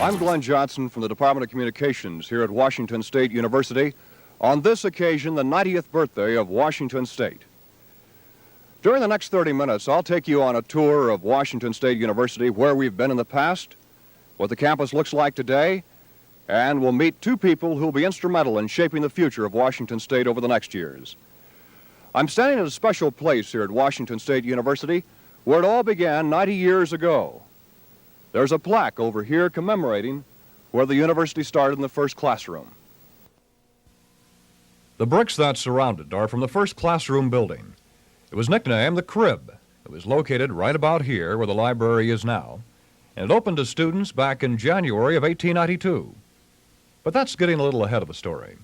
I'm Glenn Johnson from the Department of Communications here at Washington State University. On this occasion, the 90th birthday of Washington State. During the next 30 minutes, I'll take you on a tour of Washington State University, where we've been in the past, what the campus looks like today, and we'll meet two people who'll be instrumental in shaping the future of Washington State over the next years. I'm standing at a special place here at Washington State University where it all began 90 years ago. There's a plaque over here commemorating where the university started in the first classroom. The bricks that surround it are from the first classroom building. It was nicknamed the Crib. It was located right about here where the library is now, and it opened to students back in January of 1892. But that's getting a little ahead of the story.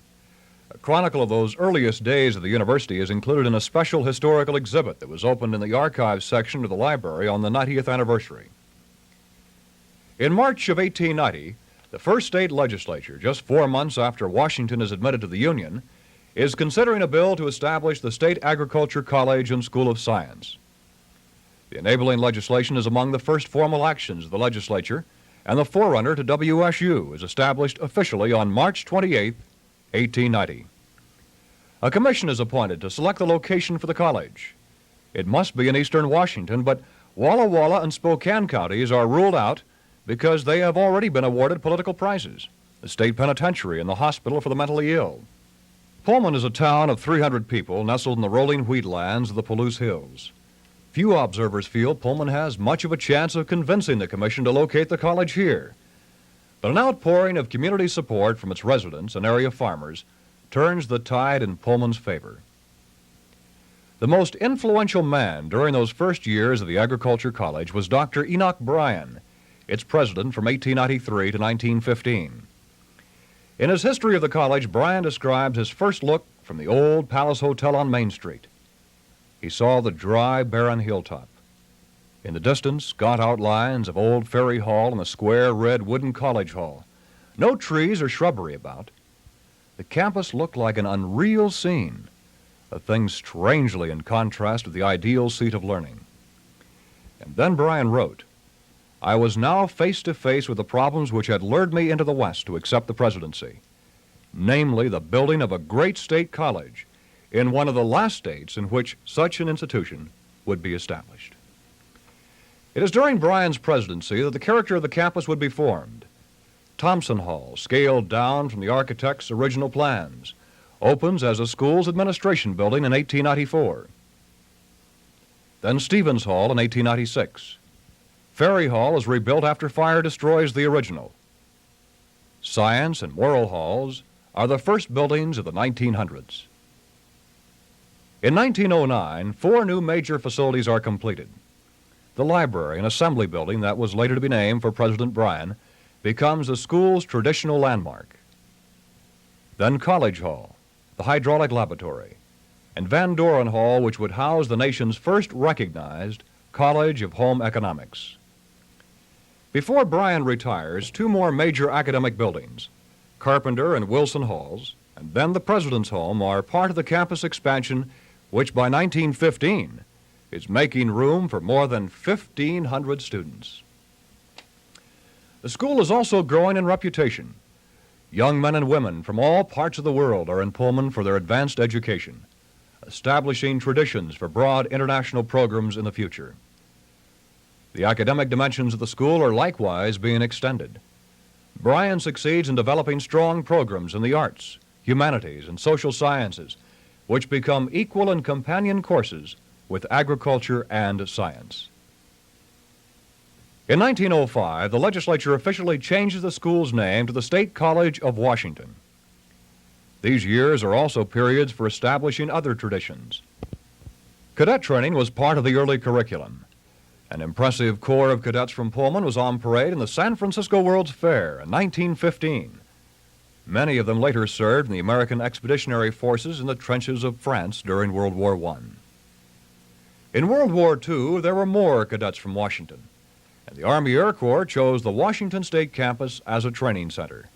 A chronicle of those earliest days of the university is included in a special historical exhibit that was opened in the archives section of the library on the 90th anniversary. In March of 1890, the first state legislature, just 4 months after Washington is admitted to the Union, is considering a bill to establish the State Agriculture College and School of Science. The enabling legislation is among the first formal actions of the legislature, and the forerunner to WSU is established officially on March 28, 1890. A commission is appointed to select the location for the college. It must be in eastern Washington, but Walla Walla and Spokane counties are ruled out because they have already been awarded political prizes, the state penitentiary and the hospital for the mentally ill. Pullman is a town of 300 people nestled in the rolling wheatlands of the Palouse Hills. Few observers feel Pullman has much of a chance of convincing the commission to locate the college here. But an outpouring of community support from its residents and area farmers turns the tide in Pullman's favor. The most influential man during those first years of the Agriculture College was Dr. Enoch Bryan, its president from 1893 to 1915. In his history of the college, Bryan describes his first look from the old Palace Hotel on Main Street. He saw the dry, barren hilltop. In the distance, gaunt outlines of old Ferry Hall and the square red wooden College Hall. No trees or shrubbery about. The campus looked like an unreal scene, a thing strangely in contrast with the ideal seat of learning. And then Bryan wrote, "I was now face to face with the problems which had lured me into the West to accept the presidency, namely the building of a great state college in one of the last states in which such an institution would be established." It is during Bryan's presidency that the character of the campus would be formed. Thompson Hall, scaled down from the architect's original plans, opens as a school's administration building in 1894. Then Stevens Hall in 1896. Ferry Hall is rebuilt after fire destroys the original. Science and Murrow Halls are the first buildings of the 1900s. In 1909, 4 new major facilities are completed. The library, an assembly building that was later to be named for President Bryan, becomes the school's traditional landmark. Then College Hall, the hydraulic laboratory, and Van Doren Hall, which would house the nation's first recognized College of Home Economics. Before Bryan retires, 2 more major academic buildings, Carpenter and Wilson Halls, and then the President's Home, are part of the campus expansion, which by 1915 is making room for more than 1,500 students. The school is also growing in reputation. Young men and women from all parts of the world are in Pullman for their advanced education, establishing traditions for broad international programs in the future. The academic dimensions of the school are likewise being extended. Bryan succeeds in developing strong programs in the arts, humanities, and social sciences, which become equal and companion courses with agriculture and science. In 1905, the legislature officially changes the school's name to the State College of Washington. These years are also periods for establishing other traditions. Cadet training was part of the early curriculum. An impressive corps of cadets from Pullman was on parade in the San Francisco World's Fair in 1915. Many of them later served in the American Expeditionary Forces in the trenches of France during World War I. In World War II, there were more cadets from Washington, and the Army Air Corps chose the Washington State campus as a training center.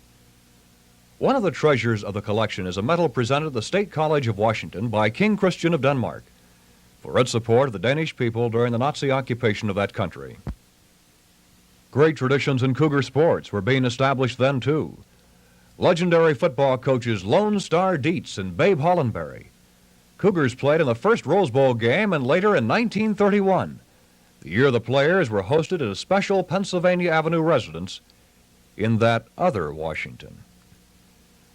One of the treasures of the collection is a medal presented at the State College of Washington by King Christian of Denmark for its support of the Danish people during the Nazi occupation of that country. Great traditions in Cougar sports were being established then, too. Legendary football coaches Lone Star Dietz and Babe Hollenberry. Cougars played in the first Rose Bowl game and later in 1931, the year the players were hosted at a special Pennsylvania Avenue residence in that other Washington.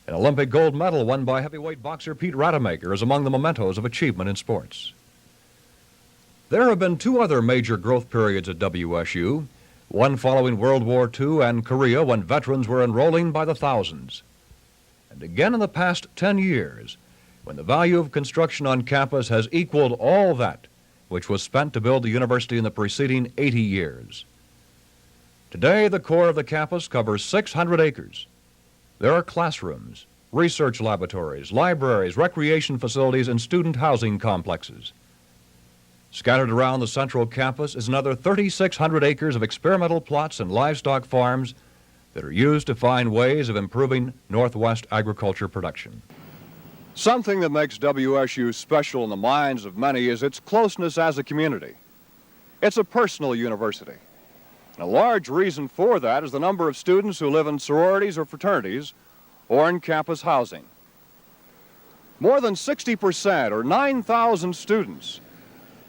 An Olympic gold medal won by heavyweight boxer Pete Rademacher is among the mementos of achievement in sports. There have been two other major growth periods at WSU, one following World War II and Korea when veterans were enrolling by the thousands, and again in the past 10 years when the value of construction on campus has equaled all that which was spent to build the university in the preceding 80 years. Today, the core of the campus covers 600 acres. There are classrooms, research laboratories, libraries, recreation facilities, and student housing complexes. Scattered around the central campus is another 3,600 acres of experimental plots and livestock farms that are used to find ways of improving Northwest agriculture production. Something that makes WSU special in the minds of many is its closeness as a community. It's a personal university. And a large reason for that is the number of students who live in sororities or fraternities or in campus housing. More than 60%, or 9,000 students,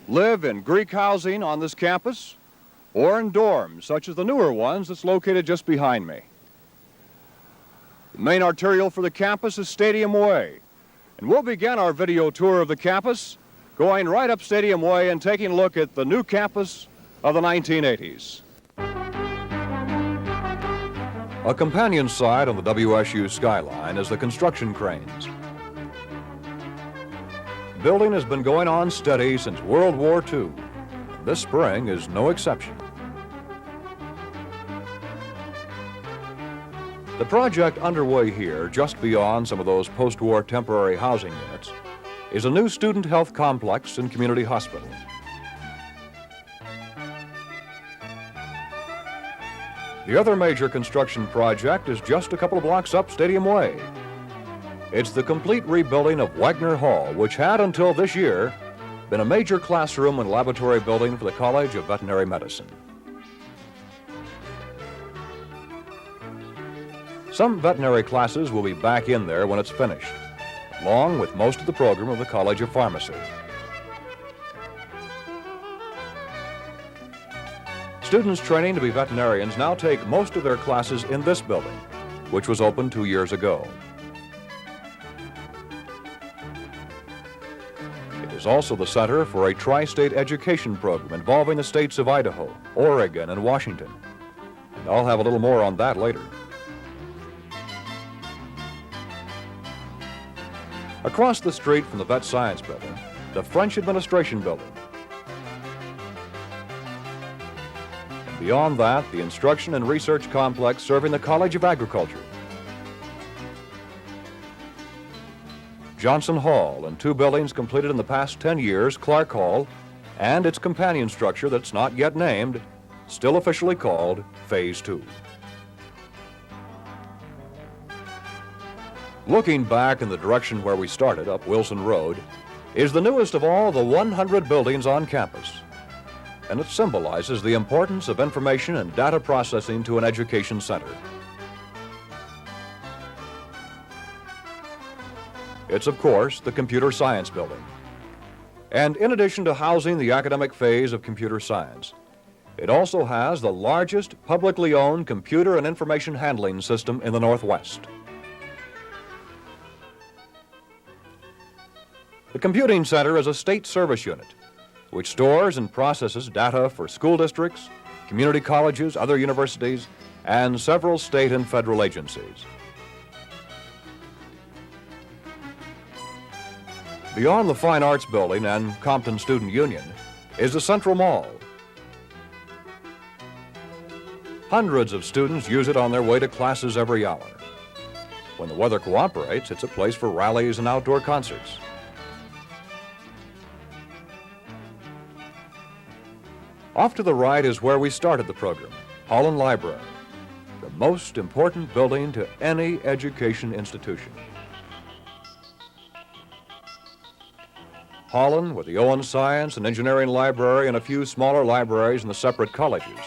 live in Greek housing on this campus or in dorms, such as the newer ones that's located just behind me. The main arterial for the campus is Stadium Way, and we'll begin our video tour of the campus going right up Stadium Way and taking a look at the new campus of the 1980s. A companion sight on the WSU skyline is the construction cranes. Building has been going on steady since World War II. This spring is no exception. The project underway here, just beyond some of those post-war temporary housing units, is a new student health complex and community hospital. The other major construction project is just a couple of blocks up Stadium Way. It's the complete rebuilding of Wagner Hall, which had until this year been a major classroom and laboratory building for the College of Veterinary Medicine. Some veterinary classes will be back in there when it's finished, along with most of the program of the College of Pharmacy. Students training to be veterinarians now take most of their classes in this building, which was opened 2 years ago. It is also the center for a tri-state education program involving the states of Idaho, Oregon, and Washington. And I'll have a little more on that later. Across the street from the Vet Science Building, the French Administration Building. And beyond that, the Instruction and Research Complex serving the College of Agriculture. Johnson Hall and two buildings completed in the past 10 years, Clark Hall, and its companion structure that's not yet named, still officially called Phase 2. Looking back in the direction where we started, up Wilson Road, is the newest of all the 100 buildings on campus, and it symbolizes the importance of information and data processing to an education center. It's, of course, the Computer Science Building. And in addition to housing the academic phase of computer science, it also has the largest publicly owned computer and information handling system in the Northwest. The Computing Center is a state service unit which stores and processes data for school districts, community colleges, other universities, and several state and federal agencies. Beyond the Fine Arts Building and Compton Student Union is the Central Mall. Hundreds of students use it on their way to classes every hour. When the weather cooperates, it's a place for rallies and outdoor concerts. Off to the right is where we started the program, Holland Library, the most important building to any education institution. Holland, with the Owen Science and Engineering Library and a few smaller libraries in the separate colleges,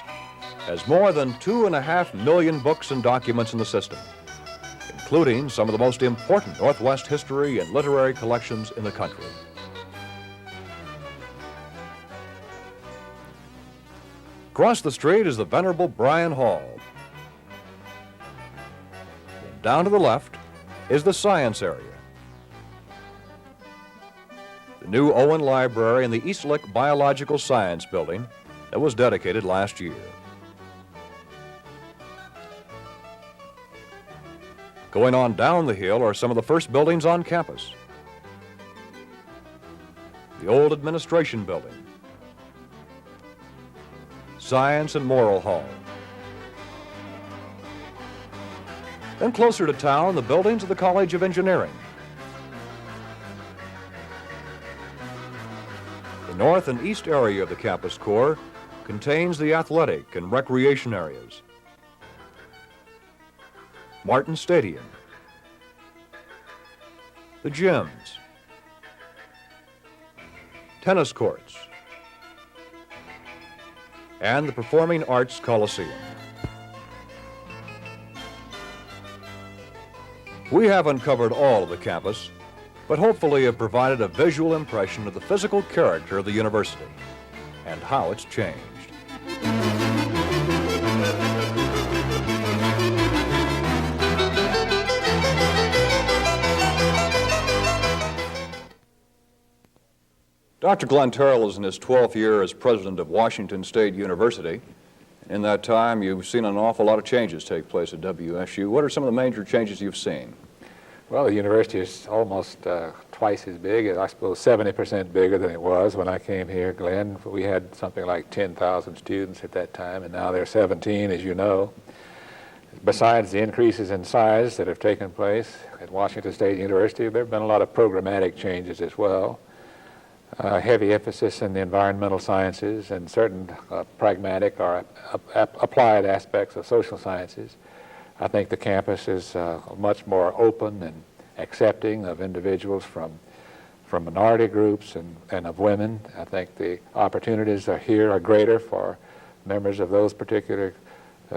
has more than 2.5 million books and documents in the system, including some of the most important Northwest history and literary collections in the country. Across the street is the venerable Bryan Hall. And down to the left is the science area. The new Owen Library and the Eastlick Biological Science Building that was dedicated last year. Going on down the hill are some of the first buildings on campus. The old administration building, Science and Moral Hall. Then closer to town, the buildings of the College of Engineering. The north and east area of the campus core contains the athletic and recreation areas, Martin Stadium, the gyms, tennis courts, and the Performing Arts Coliseum. We haven't covered all of the campus, but hopefully have provided a visual impression of the physical character of the university and how it's changed. Dr. Glenn Terrell is in his 12th year as president of Washington State University. In that time, you've seen an awful lot of changes take place at WSU. What are some of the major changes you've seen? Well, the university is almost twice as big, I suppose 70% bigger than it was when I came here, Glenn. We had something like 10,000 students at that time, and now there are 17, as you know. Besides the increases in size that have taken place at Washington State University, there have been a lot of programmatic changes as well. Heavy emphasis in the environmental sciences and certain pragmatic or applied aspects of social sciences. I think the campus is much more open and accepting of individuals from minority groups and of women. I think the opportunities here are greater for members of those particular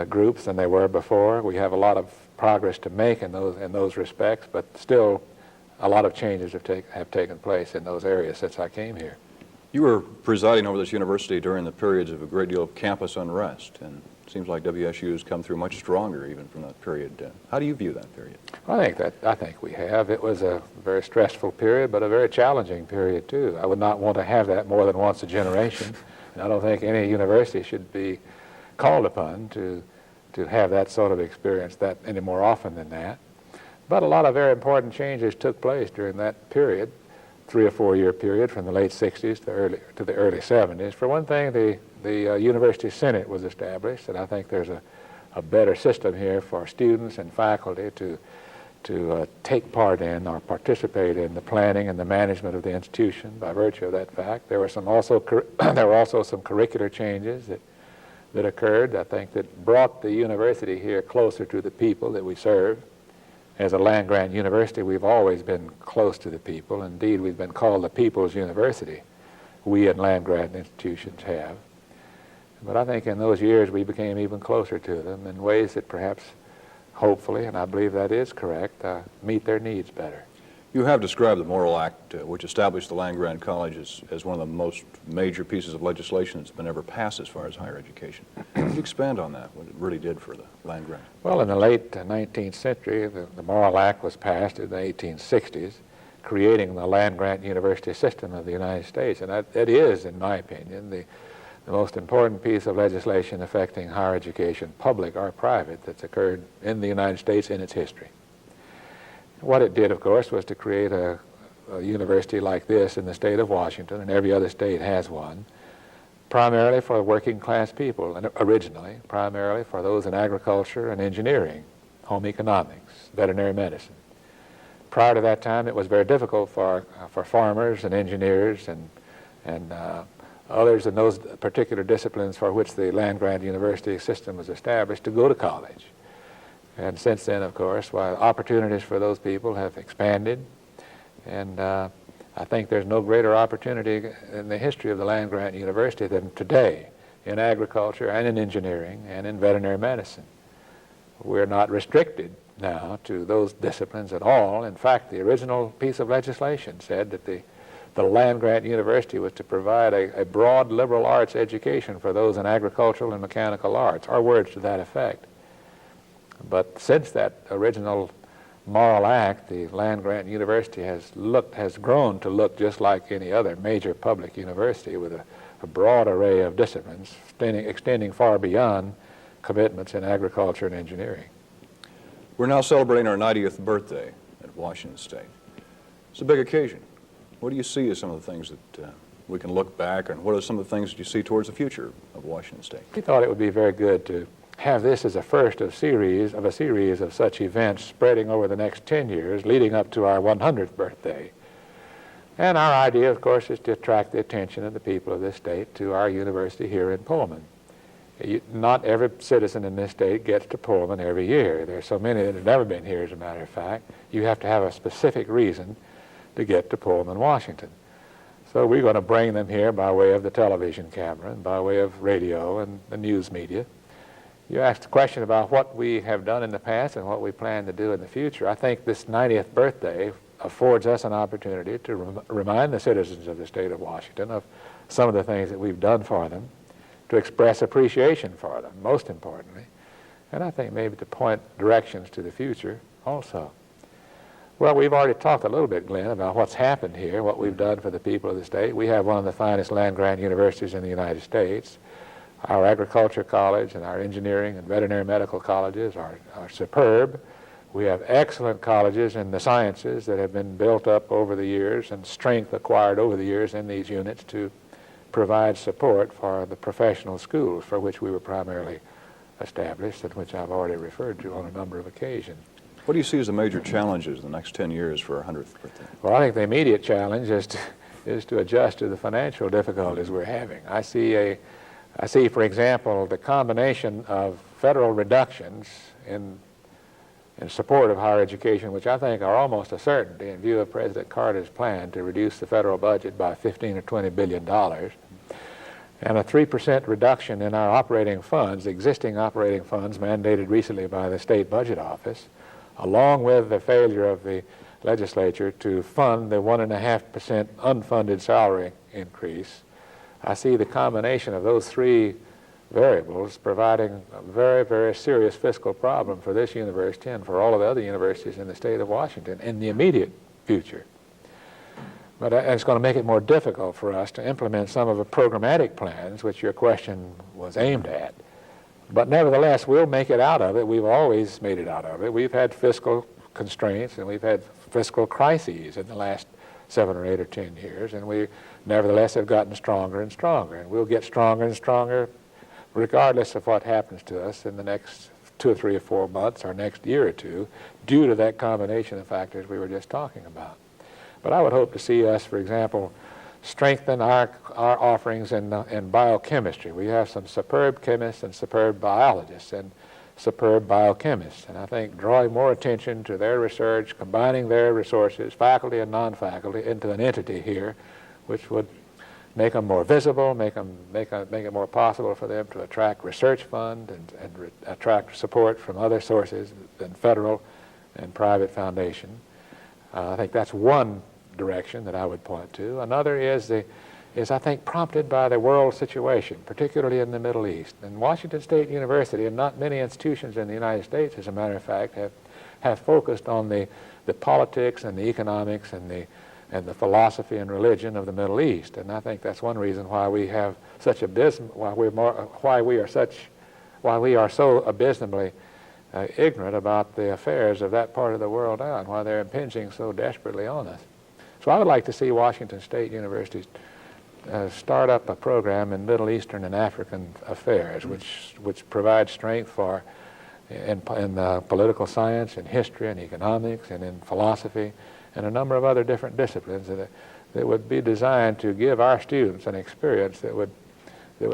groups than they were before. We have a lot of progress to make in those respects, but still a lot of changes have taken place in those areas since I came here. You were presiding over this university during the periods of a great deal of campus unrest, and it seems like WSU has come through much stronger even from that period. How do you view that period? I think we have. It was a very stressful period, but a very challenging period too. I would not want to have that more than once a generation, and I don't think any university should be called upon to have that sort of experience that any more often than that. But a lot of very important changes took place during that period, 3 or 4 year period from the late 60s to the early 70s. For one thing, the University Senate was established, and I think there's a better system here for students and faculty to take part in or participate in the planning and the management of the institution by virtue of that fact. There were also some curricular changes that occurred, I think, that brought the university here closer to the people that we serve. As a land-grant university, we've always been close to the people. Indeed, we've been called the People's University. We and land-grant institutions have. But I think in those years we became even closer to them in ways that perhaps, hopefully, and I believe that is correct, meet their needs better. You have described the Morrill Act, which established the land-grant college as one of the most major pieces of legislation that's been ever passed as far as higher education. Could you expand on that, what it really did for the land-grant? Well, in the late 19th century, the Morrill Act was passed in the 1860s, creating the land-grant university system of the United States. And that is, in my opinion, the most important piece of legislation affecting higher education, public or private, that's occurred in the United States in its history. What it did, of course, was to create a university like this in the state of Washington, and every other state has one, primarily for working class people, and originally primarily for those in agriculture and engineering, home economics, veterinary medicine. Prior to that time, it was very difficult for farmers and engineers and others in those particular disciplines for which the land-grant university system was established to go to college. And since then, of course, while opportunities for those people have expanded, and I think there's no greater opportunity in the history of the land-grant university than today in agriculture and in engineering and in veterinary medicine. We're not restricted now to those disciplines at all. In fact, the original piece of legislation said that the land-grant university was to provide a broad liberal arts education for those in agricultural and mechanical arts, or words to that effect. But since that original moral act, the land-grant university has grown to look just like any other major public university, with a broad array of disciplines extending far beyond commitments in agriculture and engineering. We're now celebrating our 90th birthday at Washington State. It's a big occasion. What do you see as some of the things that we can look back, and what are some of the things that you see towards the future of Washington State? We thought it would be very good to have this as a first of a series of such events spreading over the next 10 years, leading up to our 100th birthday. And our idea, of course, is to attract the attention of the people of this state to our university here in Pullman. Not every citizen in this state gets to Pullman every year. There are so many that have never been here, as a matter of fact. You have to have a specific reason to get to Pullman, Washington. So we're going to bring them here by way of the television camera and by way of radio and the news media. You asked a question about what we have done in the past and what we plan to do in the future. I think this 90th birthday affords us an opportunity to remind the citizens of the state of Washington of some of the things that we've done for them, to express appreciation for them, most importantly, and I think maybe to point directions to the future also. Well, we've already talked a little bit, Glenn, about what's happened here, what we've done for the people of the state. We have one of the finest land-grant universities in the United States. Our agriculture college and our engineering and veterinary medical colleges are superb. We have excellent colleges in the sciences that have been built up over the years and strength acquired over the years in these units to provide support for the professional schools for which we were primarily established, and which I've already referred to on a number of occasions. What do you see as the major challenges in the next 10 years for our 100th birthday? Well, I think the immediate challenge is to adjust to the financial difficulties we're having. I see, for example, the combination of federal reductions in support of higher education, which I think are almost a certainty in view of President Carter's plan to reduce the federal budget by $15 or $20 billion, and a 3% reduction in our operating funds, existing operating funds mandated recently by the State Budget Office, along with the failure of the legislature to fund the 1.5% unfunded salary increase. I see the combination of those three variables providing a very, very serious fiscal problem for this university and for all of the other universities in the state of Washington in the immediate future. But it's going to make it more difficult for us to implement some of the programmatic plans which your question was aimed at. But nevertheless, we'll make it out of it. We've always made it out of it. We've had fiscal constraints and we've had fiscal crises in the last 7 or 8 or 10 years, and we nevertheless have gotten stronger and stronger, and we'll get stronger and stronger regardless of what happens to us in the next 2 or 3 or 4 months or next year or two, due to that combination of factors we were just talking about. But I would hope to see us, for example, strengthen our offerings in biochemistry. We have some superb chemists and superb biologists and superb biochemists, and I think drawing more attention to their research, combining their resources, faculty and non-faculty, into an entity here, which would make them more visible, make it more possible for them to attract research funds and attract support from other sources than federal and private foundation. I think that's one direction that I would point to. Another is I think prompted by the world situation, particularly in the Middle East. And Washington State University, and not many institutions in the United States, as a matter of fact, have focused on the politics and the economics and the philosophy and religion of the Middle East. And I think that's one reason why we have such why we are so abysmally ignorant about the affairs of that part of the world now, and why they're impinging so desperately on us. So I would like to see Washington State University start up a program in Middle Eastern and African affairs, which provides strength for in political science, in history, and economics, and in philosophy, and a number of other different disciplines that would be designed to give our students an experience that would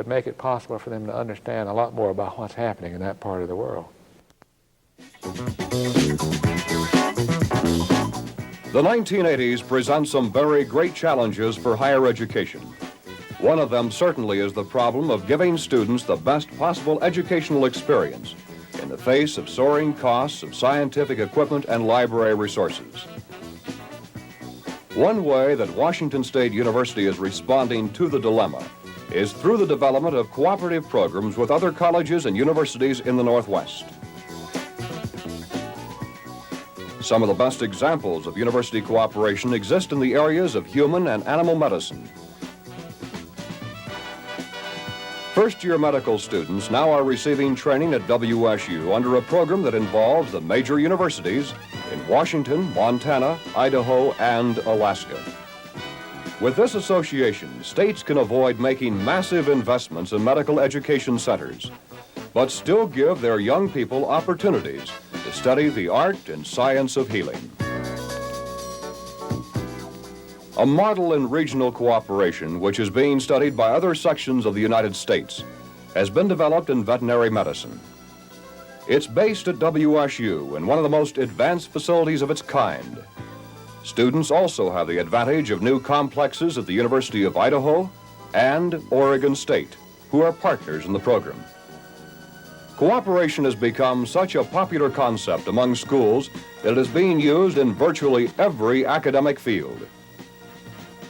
make it possible for them to understand a lot more about what's happening in that part of the world. The 1980s present some very great challenges for higher education. One of them certainly is the problem of giving students the best possible educational experience in the face of soaring costs of scientific equipment and library resources. One way that Washington State University is responding to the dilemma is through the development of cooperative programs with other colleges and universities in the Northwest. Some of the best examples of university cooperation exist in the areas of human and animal medicine. First-year medical students now are receiving training at WSU under a program that involves the major universities in Washington, Montana, Idaho, and Alaska. With this association, states can avoid making massive investments in medical education centers, but still give their young people opportunities to study the art and science of healing. A model in regional cooperation, which is being studied by other sections of the United States, has been developed in veterinary medicine. It's based at WSU in one of the most advanced facilities of its kind. Students also have the advantage of new complexes at the University of Idaho and Oregon State, who are partners in the program. Cooperation has become such a popular concept among schools that it is being used in virtually every academic field.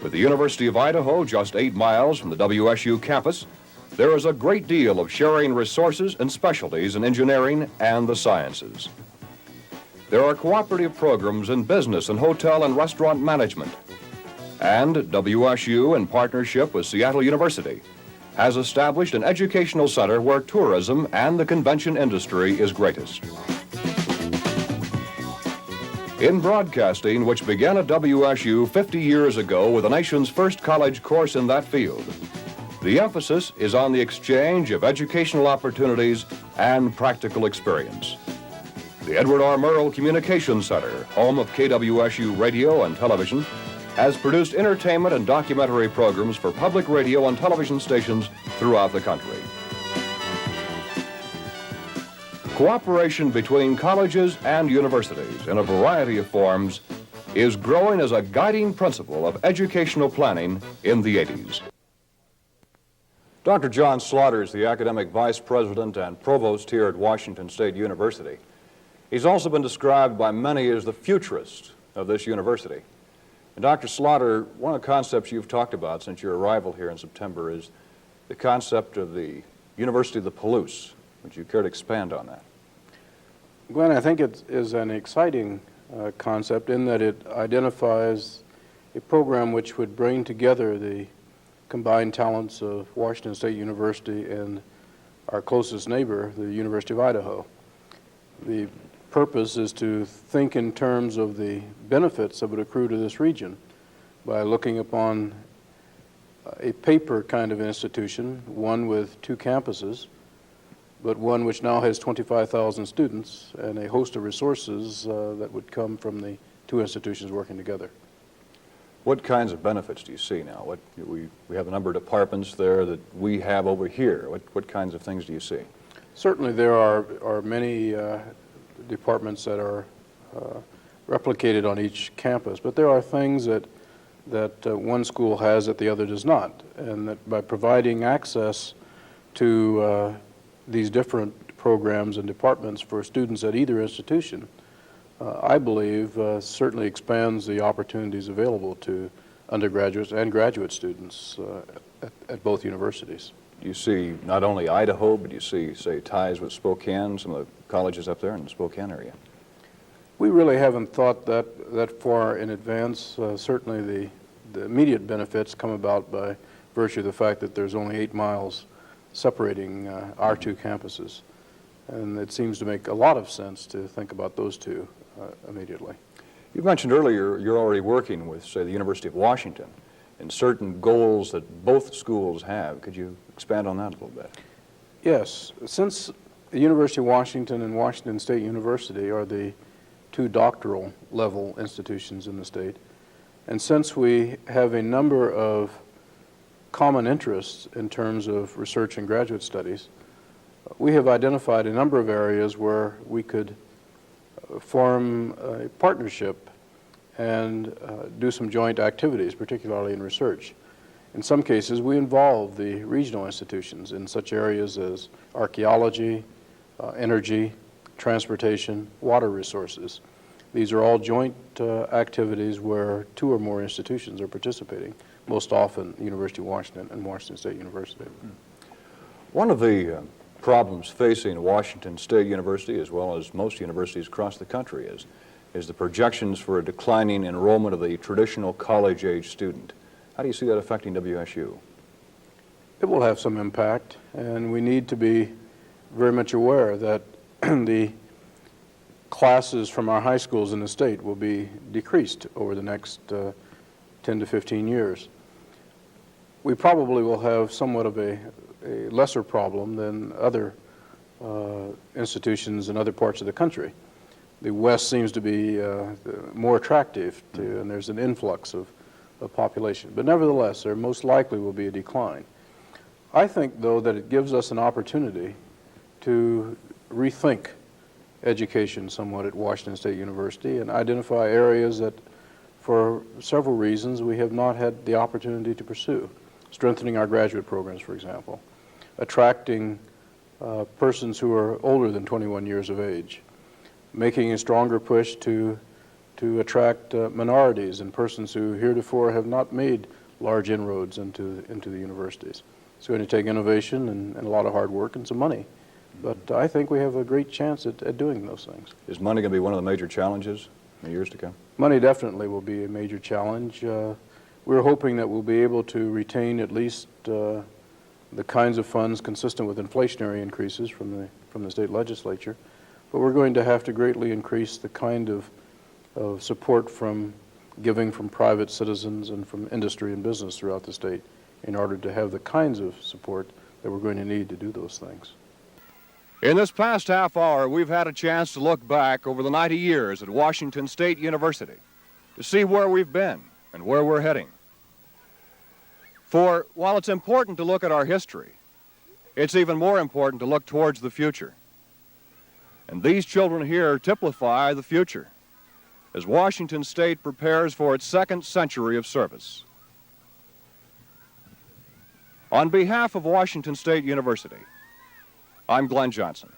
With the University of Idaho just 8 miles from the WSU campus, there is a great deal of sharing resources and specialties in engineering and the sciences. There are cooperative programs in business and hotel and restaurant management. And WSU, in partnership with Seattle University, has established an educational center where tourism and the convention industry is greatest. In broadcasting, which began at WSU 50 years ago with the nation's first college course in that field, the emphasis is on the exchange of educational opportunities and practical experience. The Edward R. Murrow Communications Center, home of KWSU radio and television, has produced entertainment and documentary programs for public radio and television stations throughout the country. Cooperation between colleges and universities in a variety of forms is growing as a guiding principle of educational planning in the 80s. Dr. John Slaughter is the academic vice president and provost here at Washington State University. He's also been described by many as the futurist of this university. And Dr. Slaughter, one of the concepts you've talked about since your arrival here in September is the concept of the University of the Palouse. Would you care to expand on that? Glenn, I think it is an exciting concept in that it identifies a program which would bring together the combined talents of Washington State University and our closest neighbor, the University of Idaho. The purpose is to think in terms of the benefits that would accrue to this region by looking upon a paper kind of institution, one with 2 campuses, but one which now has 25,000 students and a host of resources that would come from the 2 institutions working together. What kinds of benefits do you see now? We have a number of departments there that we have over here. What kinds of things do you see? Certainly there are many departments that are replicated on each campus, but there are things that one school has that the other does not, and that by providing access to these different programs and departments for students at either institution, I believe certainly expands the opportunities available to undergraduates and graduate students at both universities. Do you see not only Idaho, but do you see, say, ties with Spokane, some of the colleges up there in the Spokane area? We really haven't thought that far in advance. Certainly the immediate benefits come about by virtue of the fact that there's only 8 miles separating our 2 campuses. And it seems to make a lot of sense to think about those 2 immediately. You mentioned earlier you're already working with, say, the University of Washington and certain goals that both schools have. Could you expand on that a little bit? Yes. Since the University of Washington and Washington State University are the 2 doctoral level institutions in the state, and since we have a number of common interests in terms of research and graduate studies, we have identified a number of areas where we could form a partnership and do some joint activities, particularly in research. In some cases, we involve the regional institutions in such areas as archaeology, energy, transportation, water resources. These are all joint activities where 2 or more institutions are participating, most often University of Washington and Washington State University. One of the problems facing Washington State University, as well as most universities across the country, is the projections for a declining enrollment of the traditional college-age student. How do you see that affecting WSU? It will have some impact, and we need to be very much aware that the classes from our high schools in the state will be decreased over the next 10 to 15 years. We probably will have somewhat of a lesser problem than other institutions in other parts of the country. The West seems to be more attractive to, and there's an influx of population. But nevertheless, there most likely will be a decline. I think, though, that it gives us an opportunity to rethink education somewhat at Washington State University and identify areas that, for several reasons, we have not had the opportunity to pursue. Strengthening our graduate programs, for example. Attracting persons who are older than 21 years of age. Making a stronger push to attract minorities and persons who heretofore have not made large inroads into the universities. It's going to take innovation and a lot of hard work and some money. But I think we have a great chance at doing those things. Is money going to be one of the major challenges in the years to come? Money definitely will be a major challenge. We're hoping that we'll be able to retain at least the kinds of funds consistent with inflationary increases from the state legislature. But we're going to have to greatly increase the kind of support from giving from private citizens and from industry and business throughout the state in order to have the kinds of support that we're going to need to do those things. In this past half hour, we've had a chance to look back over the 90 years at Washington State University to see where we've been and where we're heading. For while it's important to look at our history, it's even more important to look towards the future. And these children here typify the future as Washington State prepares for its 2nd century of service. On behalf of Washington State University, I'm Glenn Johnson.